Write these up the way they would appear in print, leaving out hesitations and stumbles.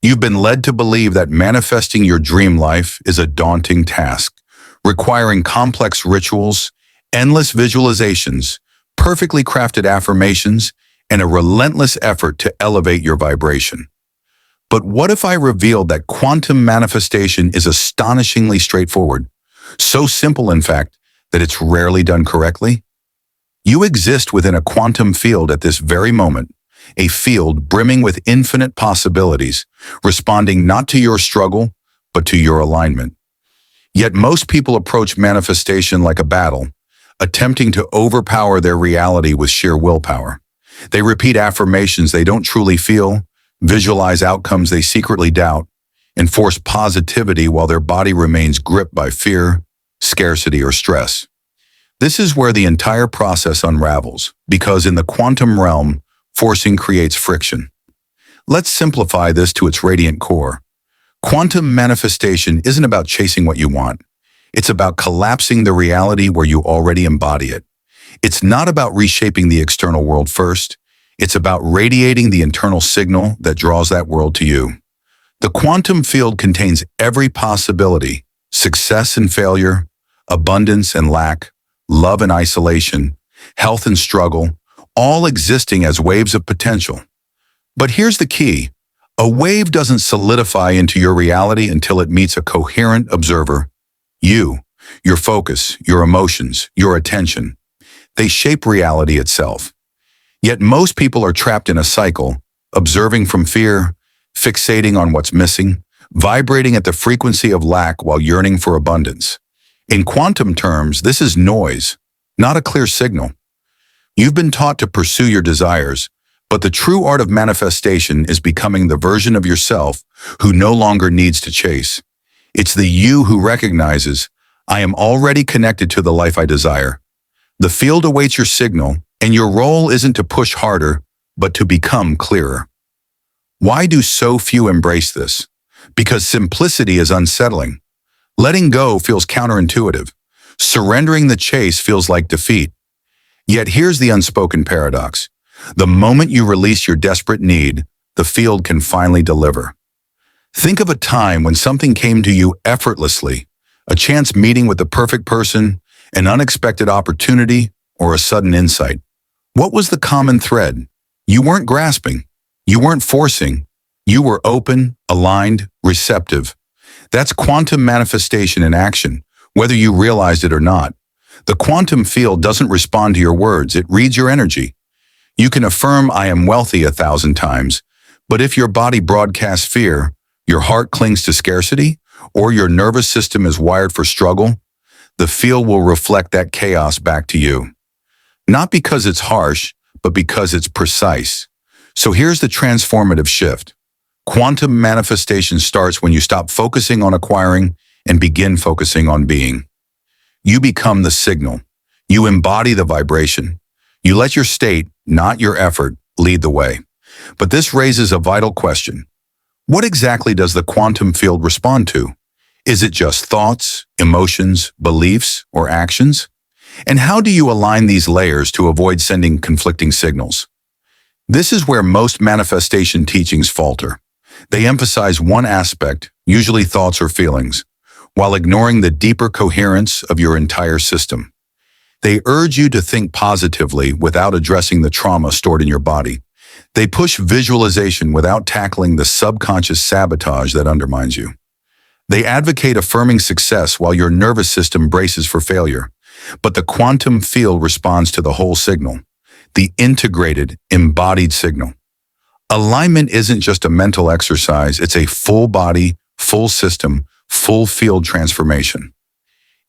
You've been led to believe that manifesting your dream life is a daunting task, requiring complex rituals, endless visualizations, perfectly crafted affirmations, and a relentless effort to elevate your vibration. But what if I revealed that quantum manifestation is astonishingly straightforward? So simple, in fact, that it's rarely done correctly? You exist within a quantum field at this very moment, a field brimming with infinite possibilities, responding not to your struggle, but to your alignment. Yet most people approach manifestation like a battle, attempting to overpower their reality with sheer willpower. They repeat affirmations they don't truly feel, visualize outcomes they secretly doubt, and force positivity while their body remains gripped by fear, scarcity, or stress. This is where the entire process unravels, because in the quantum realm, forcing creates friction. Let's simplify this to its radiant core. Quantum manifestation isn't about chasing what you want. It's about collapsing the reality where you already embody it. It's not about reshaping the external world first. It's about radiating the internal signal that draws that world to you. The quantum field contains every possibility: success and failure, abundance and lack, love and isolation, health and struggle, all existing as waves of potential. But here's the key. A wave doesn't solidify into your reality until it meets a coherent observer. You, your focus, your emotions, your attention. They shape reality itself. Yet most people are trapped in a cycle, observing from fear, fixating on what's missing, vibrating at the frequency of lack while yearning for abundance. In quantum terms, this is noise, not a clear signal. You've been taught to pursue your desires, but the true art of manifestation is becoming the version of yourself who no longer needs to chase. It's the you who recognizes, I am already connected to the life I desire. The field awaits your signal, and your role isn't to push harder, but to become clearer. Why do so few embrace this? Because simplicity is unsettling. Letting go feels counterintuitive. Surrendering the chase feels like defeat. Yet here's the unspoken paradox. The moment you release your desperate need, the field can finally deliver. Think of a time when something came to you effortlessly, a chance meeting with the perfect person, an unexpected opportunity, or a sudden insight. What was the common thread? You weren't grasping. You weren't forcing. You were open, aligned, receptive. That's quantum manifestation in action, whether you realized it or not. The quantum field doesn't respond to your words, it reads your energy. You can affirm I am wealthy 1,000 times, but if your body broadcasts fear, your heart clings to scarcity, or your nervous system is wired for struggle, the field will reflect that chaos back to you. Not because it's harsh, but because it's precise. So here's the transformative shift. Quantum manifestation starts when you stop focusing on acquiring and begin focusing on being. You become the signal. You embody the vibration. You let your state, not your effort, lead the way. But this raises a vital question. What exactly does the quantum field respond to? Is it just thoughts, emotions, beliefs, or actions? And how do you align these layers to avoid sending conflicting signals? This is where most manifestation teachings falter. They emphasize one aspect, usually thoughts or feelings, while ignoring the deeper coherence of your entire system. They urge you to think positively without addressing the trauma stored in your body. They push visualization without tackling the subconscious sabotage that undermines you. They advocate affirming success while your nervous system braces for failure. But the quantum field responds to the whole signal, the integrated, embodied signal. Alignment isn't just a mental exercise, it's a full body, full system, full field transformation.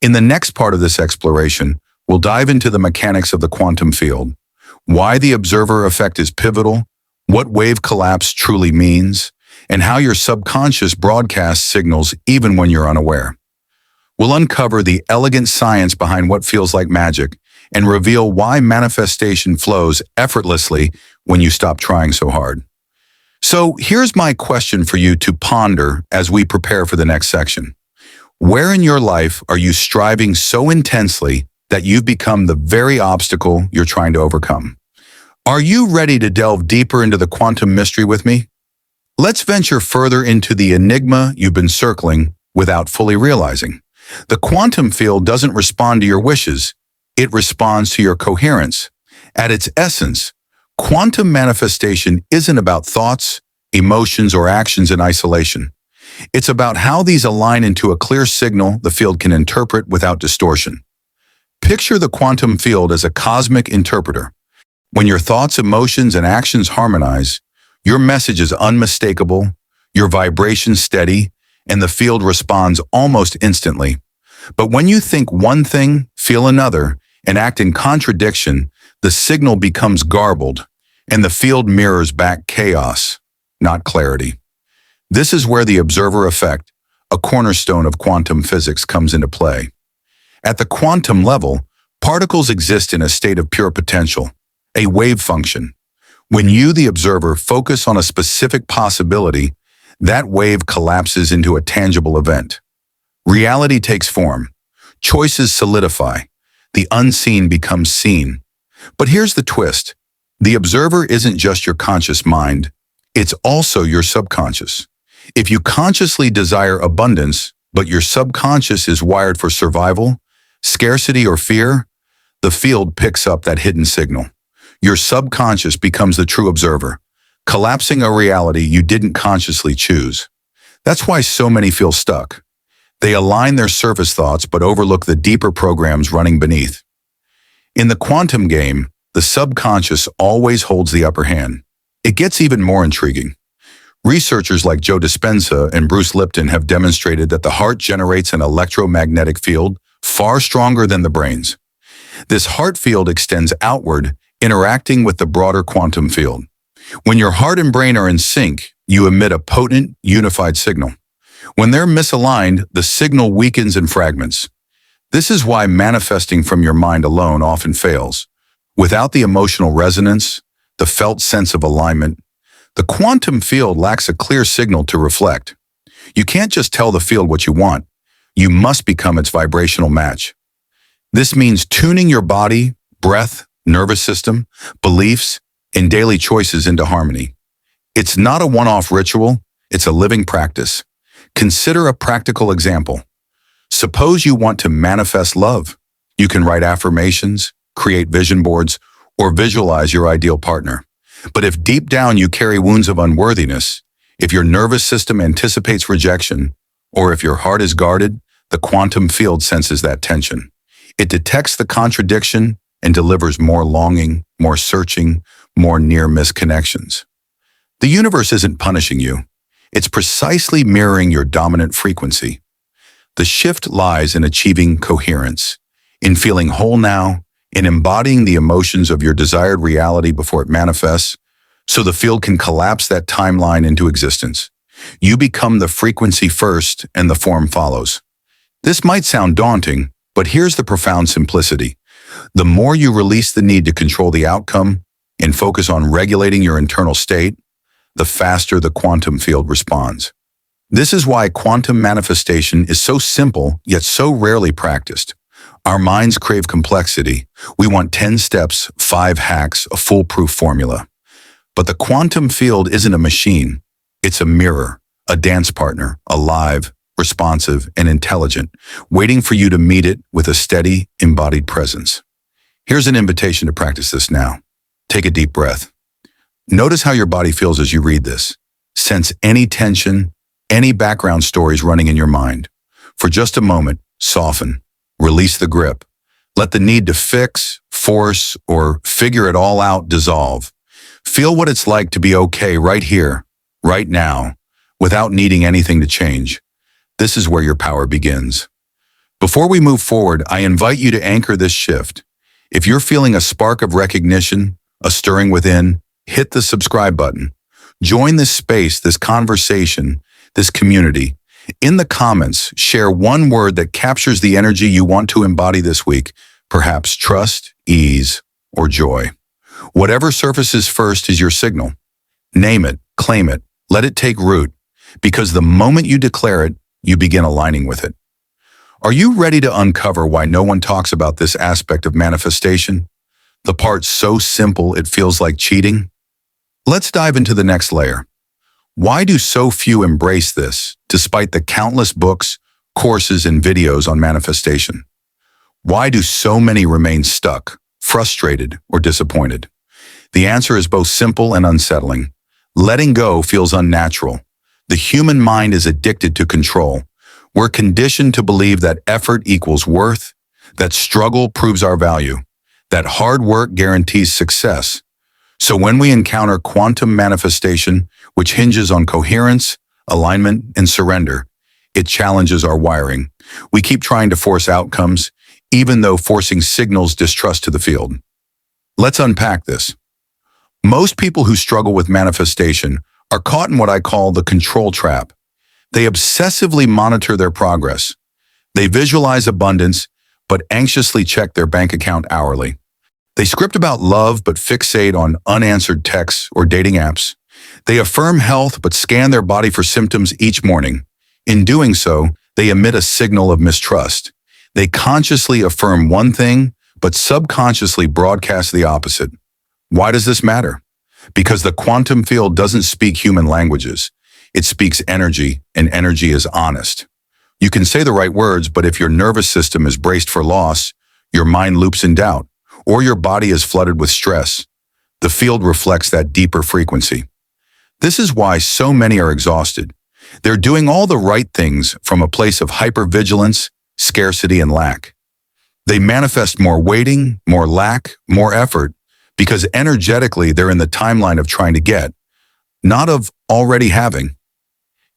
In the next part of this exploration, we'll dive into the mechanics of the quantum field, why the observer effect is pivotal, what wave collapse truly means, and how your subconscious broadcasts signals even when you're unaware. We'll uncover the elegant science behind what feels like magic and reveal why manifestation flows effortlessly when you stop trying so hard. So here's my question for you to ponder as we prepare for the next section. Where in your life are you striving so intensely that you've become the very obstacle you're trying to overcome? Are you ready to delve deeper into the quantum mystery with me? Let's venture further into the enigma you've been circling without fully realizing. The quantum field doesn't respond to your wishes. It responds to your coherence. At its essence, quantum manifestation isn't about thoughts, emotions, or actions in isolation. It's about how these align into a clear signal the field can interpret without distortion. Picture the quantum field as a cosmic interpreter. When your thoughts, emotions, and actions harmonize, your message is unmistakable, your vibration steady, and the field responds almost instantly. But when you think one thing, feel another, and act in contradiction, the signal becomes garbled, and the field mirrors back chaos, not clarity. This is where the observer effect, a cornerstone of quantum physics, comes into play. At the quantum level, particles exist in a state of pure potential, a wave function. When you, the observer, focus on a specific possibility, that wave collapses into a tangible event. Reality takes form. Choices solidify. The unseen becomes seen. But here's the twist. The observer isn't just your conscious mind. It's also your subconscious. If you consciously desire abundance, but your subconscious is wired for survival, scarcity, or fear, the field picks up that hidden signal. Your subconscious becomes the true observer, collapsing a reality you didn't consciously choose. That's why so many feel stuck. They align their surface thoughts but overlook the deeper programs running beneath. In the quantum game, the subconscious always holds the upper hand. It gets even more intriguing. Researchers like Joe Dispenza and Bruce Lipton have demonstrated that the heart generates an electromagnetic field far stronger than the brain's. This heart field extends outward, interacting with the broader quantum field. When your heart and brain are in sync, you emit a potent, unified signal. When they're misaligned, the signal weakens and fragments. This is why manifesting from your mind alone often fails. Without the emotional resonance, the felt sense of alignment, the quantum field lacks a clear signal to reflect. You can't just tell the field what you want. You must become its vibrational match. This means tuning your body, breath, nervous system, beliefs, and daily choices into harmony. It's not a one-off ritual, it's a living practice. Consider a practical example. Suppose you want to manifest love. You can write affirmations, create vision boards, or visualize your ideal partner. But if deep down you carry wounds of unworthiness, if your nervous system anticipates rejection, or if your heart is guarded, the quantum field senses that tension. It detects the contradiction and delivers more longing, more searching, more near-miss connections. The universe isn't punishing you. It's precisely mirroring your dominant frequency. The shift lies in achieving coherence, in feeling whole now, in embodying the emotions of your desired reality before it manifests, so the field can collapse that timeline into existence. You become the frequency first and the form follows. This might sound daunting, but here's the profound simplicity. The more you release the need to control the outcome and focus on regulating your internal state, the faster the quantum field responds. This is why quantum manifestation is so simple yet so rarely practiced. Our minds crave complexity. We want 10 steps, 5 hacks, a foolproof formula. But the quantum field isn't a machine. It's a mirror, a dance partner, alive, responsive, and intelligent, waiting for you to meet it with a steady, embodied presence. Here's an invitation to practice this now. Take a deep breath. Notice how your body feels as you read this. Sense any tension, any background stories running in your mind. For just a moment, soften. Release the grip. Let the need to fix, force, or figure it all out dissolve. Feel what it's like to be okay right here, right now, without needing anything to change. This is where your power begins. Before we move forward, I invite you to anchor this shift. If you're feeling a spark of recognition, a stirring within, hit the subscribe button. Join this space, this conversation, this community. In the comments, share one word that captures the energy you want to embody this week, perhaps trust, ease, or joy. Whatever surfaces first is your signal. Name it, claim it, let it take root, because the moment you declare it, you begin aligning with it. Are you ready to uncover why no one talks about this aspect of manifestation? The part so simple it feels like cheating? Let's dive into the next layer. Why do so few embrace this, despite the countless books, courses, and videos on manifestation? Why do so many remain stuck, frustrated, or disappointed? The answer is both simple and unsettling. Letting go feels unnatural. The human mind is addicted to control. We're conditioned to believe that effort equals worth, that struggle proves our value, that hard work guarantees success. So when we encounter quantum manifestation, which hinges on coherence, alignment, and surrender, it challenges our wiring. We keep trying to force outcomes, even though forcing signals distrust to the field. Let's unpack this. Most people who struggle with manifestation are caught in what I call the control trap. They obsessively monitor their progress. They visualize abundance, but anxiously check their bank account hourly. They script about love, but fixate on unanswered texts or dating apps. They affirm health, but scan their body for symptoms each morning. In doing so, they emit a signal of mistrust. They consciously affirm one thing, but subconsciously broadcast the opposite. Why does this matter? Because the quantum field doesn't speak human languages. It speaks energy, and energy is honest. You can say the right words, but if your nervous system is braced for loss, your mind loops in doubt, or your body is flooded with stress, the field reflects that deeper frequency. This is why so many are exhausted. They're doing all the right things from a place of hypervigilance, scarcity, and lack. They manifest more waiting, more lack, more effort, because energetically they're in the timeline of trying to get, not of already having.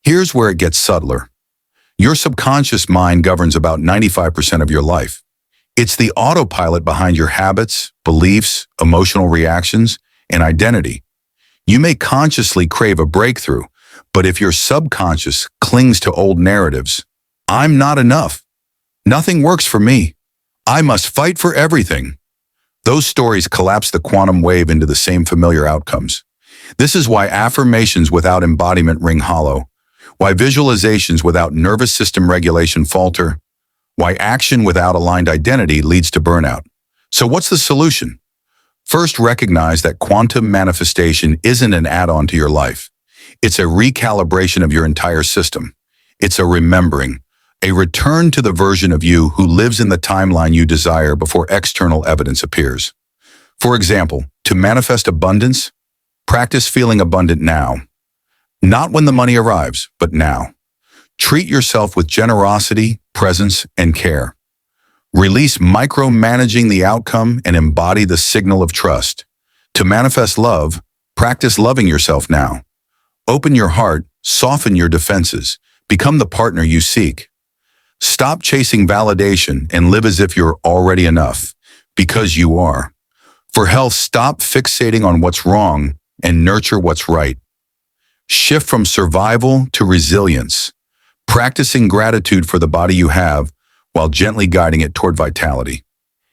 Here's where it gets subtler. Your subconscious mind governs about 95% of your life. It's the autopilot behind your habits, beliefs, emotional reactions, and identity. You may consciously crave a breakthrough, but if your subconscious clings to old narratives, I'm not enough, nothing works for me, I must fight for everything, those stories collapse the quantum wave into the same familiar outcomes. This is why affirmations without embodiment ring hollow, why visualizations without nervous system regulation falter, why action without aligned identity leads to burnout. So what's the solution? First, recognize that quantum manifestation isn't an add-on to your life. It's a recalibration of your entire system. It's a remembering, a return to the version of you who lives in the timeline you desire before external evidence appears. For example, to manifest abundance, practice feeling abundant now. Not when the money arrives, but now. Treat yourself with generosity, presence, and care. Release micromanaging the outcome and embody the signal of trust. To manifest love, practice loving yourself now. Open your heart, soften your defenses, become the partner you seek. Stop chasing validation and live as if you're already enough, because you are. For health, stop fixating on what's wrong and nurture what's right. Shift from survival to resilience, practicing gratitude for the body you have while gently guiding it toward vitality.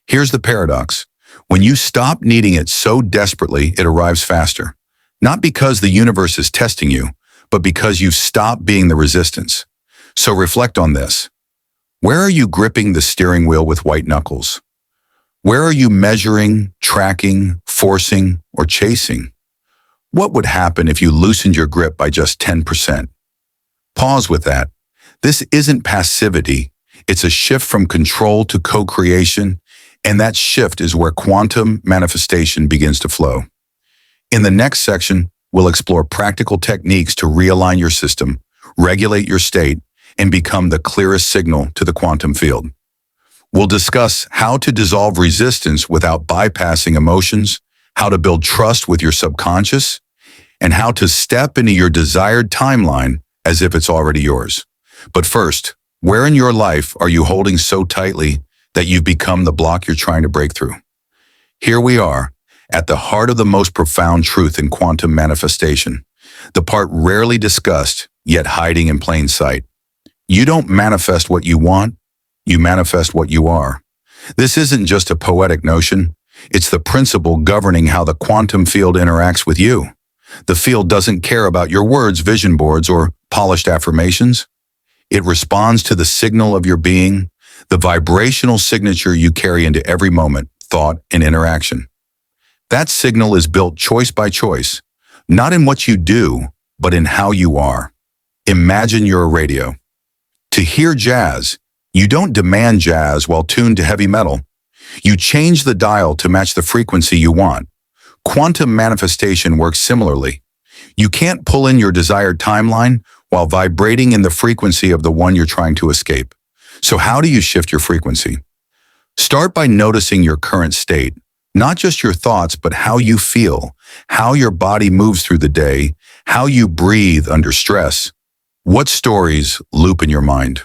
Here's the paradox. When you stop needing it so desperately, it arrives faster. Not because the universe is testing you, but because you've stopped being the resistance. So reflect on this. Where are you gripping the steering wheel with white knuckles? Where are you measuring, tracking, forcing, or chasing? What would happen if you loosened your grip by just 10%? Pause with that. This isn't passivity. It's a shift from control to co-creation, and that shift is where quantum manifestation begins to flow. In the next section, we'll explore practical techniques to realign your system, regulate your state, and become the clearest signal to the quantum field. We'll discuss how to dissolve resistance without bypassing emotions, how to build trust with your subconscious, and how to step into your desired timeline as if it's already yours. But first, where in your life are you holding so tightly that you've become the block you're trying to break through? Here we are, at the heart of the most profound truth in quantum manifestation, the part rarely discussed, yet hiding in plain sight. You don't manifest what you want, you manifest what you are. This isn't just a poetic notion, it's the principle governing how the quantum field interacts with you. The field doesn't care about your words, vision boards, or polished affirmations. It responds to the signal of your being, the vibrational signature you carry into every moment, thought, and interaction. That signal is built choice by choice, not in what you do, but in how you are. Imagine you're a radio. To hear jazz, you don't demand jazz while tuned to heavy metal. You change the dial to match the frequency you want. Quantum manifestation works similarly. You can't pull in your desired timeline while vibrating in the frequency of the one you're trying to escape. So how do you shift your frequency? Start by noticing your current state, not just your thoughts, but how you feel, how your body moves through the day, how you breathe under stress. What stories loop in your mind?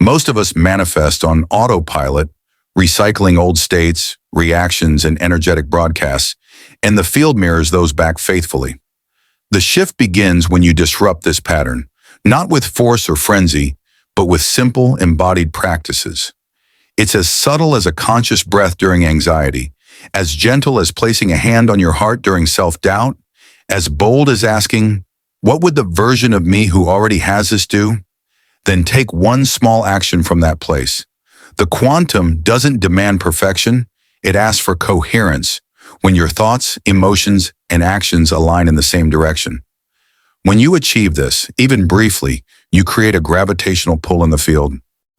Most of us manifest on autopilot, recycling old states, reactions, and energetic broadcasts, and the field mirrors those back faithfully. The shift begins when you disrupt this pattern, not with force or frenzy, but with simple, embodied practices. It's as subtle as a conscious breath during anxiety, as gentle as placing a hand on your heart during self-doubt, as bold as asking, "What would the version of me who already has this do?" Then take one small action from that place. The quantum doesn't demand perfection, it asks for coherence, when your thoughts, emotions, and actions align in the same direction. When you achieve this, even briefly, you create a gravitational pull in the field.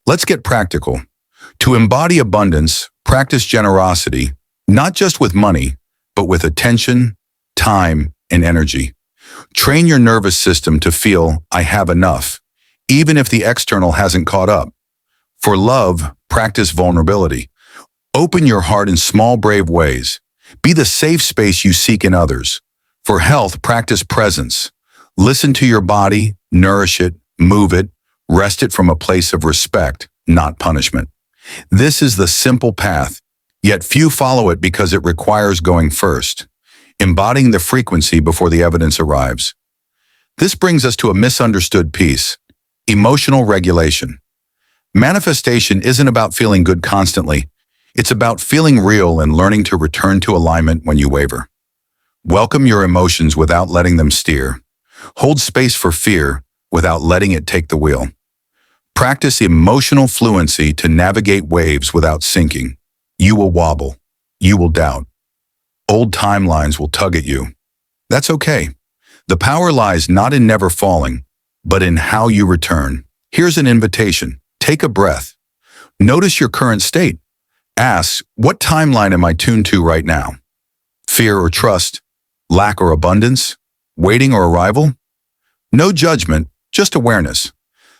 Let's get practical. To embody abundance, practice generosity, not just with money, but with attention, time, and energy. Train your nervous system to feel, "I have enough," even if the external hasn't caught up. For love, practice vulnerability. Open your heart in small, brave ways. Be the safe space you seek in others. For health, practice presence. Listen to your body, nourish it, move it, rest it from a place of respect, not punishment. This is the simple path, yet few follow it because it requires going first, embodying the frequency before the evidence arrives. This brings us to a misunderstood piece: emotional regulation. Manifestation isn't about feeling good constantly. It's about feeling real and learning to return to alignment when you waver. Welcome your emotions without letting them steer. Hold space for fear without letting it take the wheel. Practice emotional fluency to navigate waves without sinking. You will wobble. You will doubt. Old timelines will tug at you. That's okay. The power lies not in never falling, but in how you return. Here's an invitation. Take a breath. Notice your current state. Ask, what timeline am I tuned to right now? Fear or trust? Lack or abundance? Waiting or arrival? No judgment, just awareness.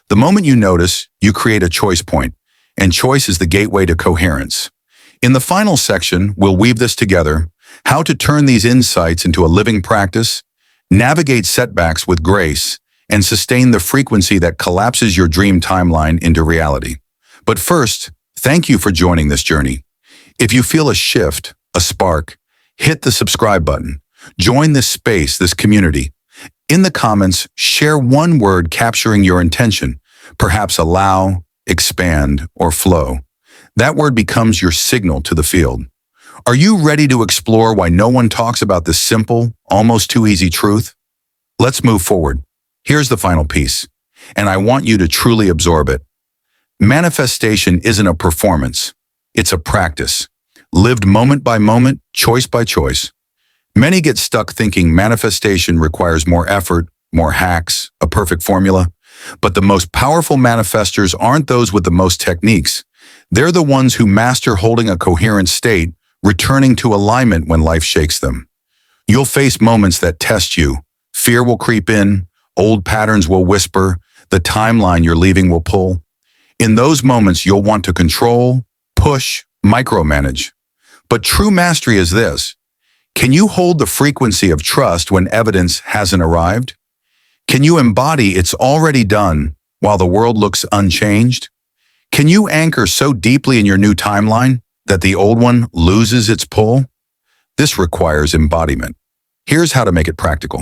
The moment you notice, you create a choice point, and choice is the gateway to coherence. In the final section, we'll weave this together: how to turn these insights into a living practice, navigate setbacks with grace, and sustain the frequency that collapses your dream timeline into reality. But first, thank you for joining this journey. If you feel a shift, a spark, hit the subscribe button. Join this space, this community. In the comments, share one word capturing your intention, perhaps allow, expand, or flow. That word becomes your signal to the field. Are you ready to explore why no one talks about this simple, almost too easy truth? Let's move forward. Here's the final piece, and I want you to truly absorb it. Manifestation isn't a performance. It's a practice, lived moment by moment, choice by choice. Many get stuck thinking manifestation requires more effort, more hacks, a perfect formula. But the most powerful manifestors aren't those with the most techniques. They're the ones who master holding a coherent state, returning to alignment when life shakes them. You'll face moments that test you. Fear will creep in, old patterns will whisper, the timeline you're leaving will pull. In those moments, you'll want to control, push, micromanage. But true mastery is this: can you hold the frequency of trust when evidence hasn't arrived? Can you embody it's already done while the world looks unchanged? Can you anchor so deeply in your new timeline that the old one loses its pull? This requires embodiment. Here's how to make it practical.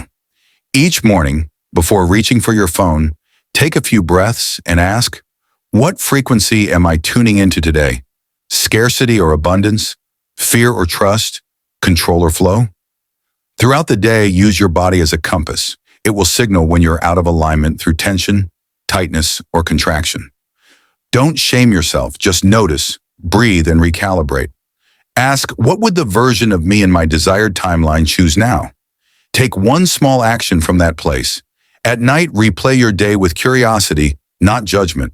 Each morning, before reaching for your phone, take a few breaths and ask, what frequency am I tuning into today? Scarcity or abundance? Fear or trust? Control or flow? Throughout the day, use your body as a compass. It will signal when you're out of alignment through tension, tightness, or contraction. Don't shame yourself, just notice, breathe, and recalibrate. Ask, what would the version of me in my desired timeline choose now? Take one small action from that place, At night, replay your day with curiosity, not judgment.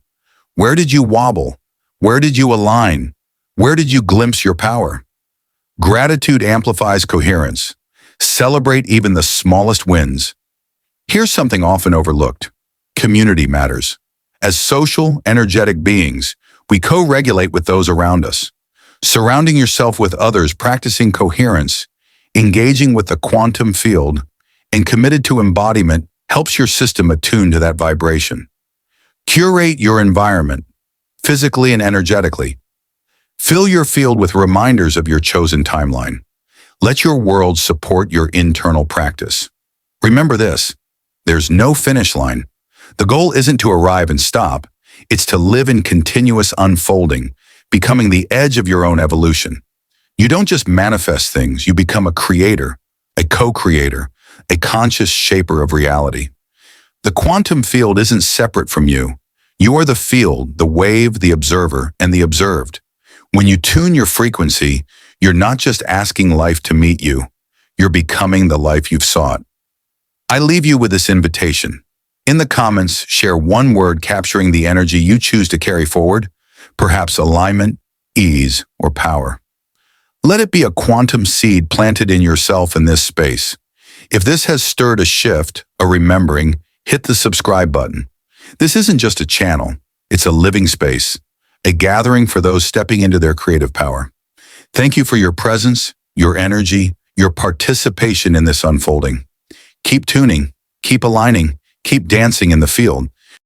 Where did you wobble? Where did you align? Where did you glimpse your power? Gratitude amplifies coherence. Celebrate even the smallest wins. Here's something often overlooked. Community matters. As social, energetic beings, we co-regulate with those around us. Surrounding yourself with others practicing coherence, engaging with the quantum field, and committed to embodiment helps your system attune to that vibration. Curate your environment, physically and energetically. Fill your field with reminders of your chosen timeline. Let your world support your internal practice. Remember this, there's no finish line. The goal isn't to arrive and stop, it's to live in continuous unfolding, becoming the edge of your own evolution. You don't just manifest things, you become a creator, a co-creator, a conscious shaper of reality. The quantum field isn't separate from you. You are the field, the wave, the observer, and the observed. When you tune your frequency, you're not just asking life to meet you, you're becoming the life you've sought. I leave you with this invitation. In the comments, share one word capturing the energy you choose to carry forward, perhaps alignment, ease, or power. Let it be a quantum seed planted in yourself in this space. If this has stirred a shift, a remembering, hit the subscribe button. This isn't just a channel, it's a living space, a gathering for those stepping into their creative power. Thank you for your presence, your energy, your participation in this unfolding. Keep tuning, keep aligning, keep dancing in the field,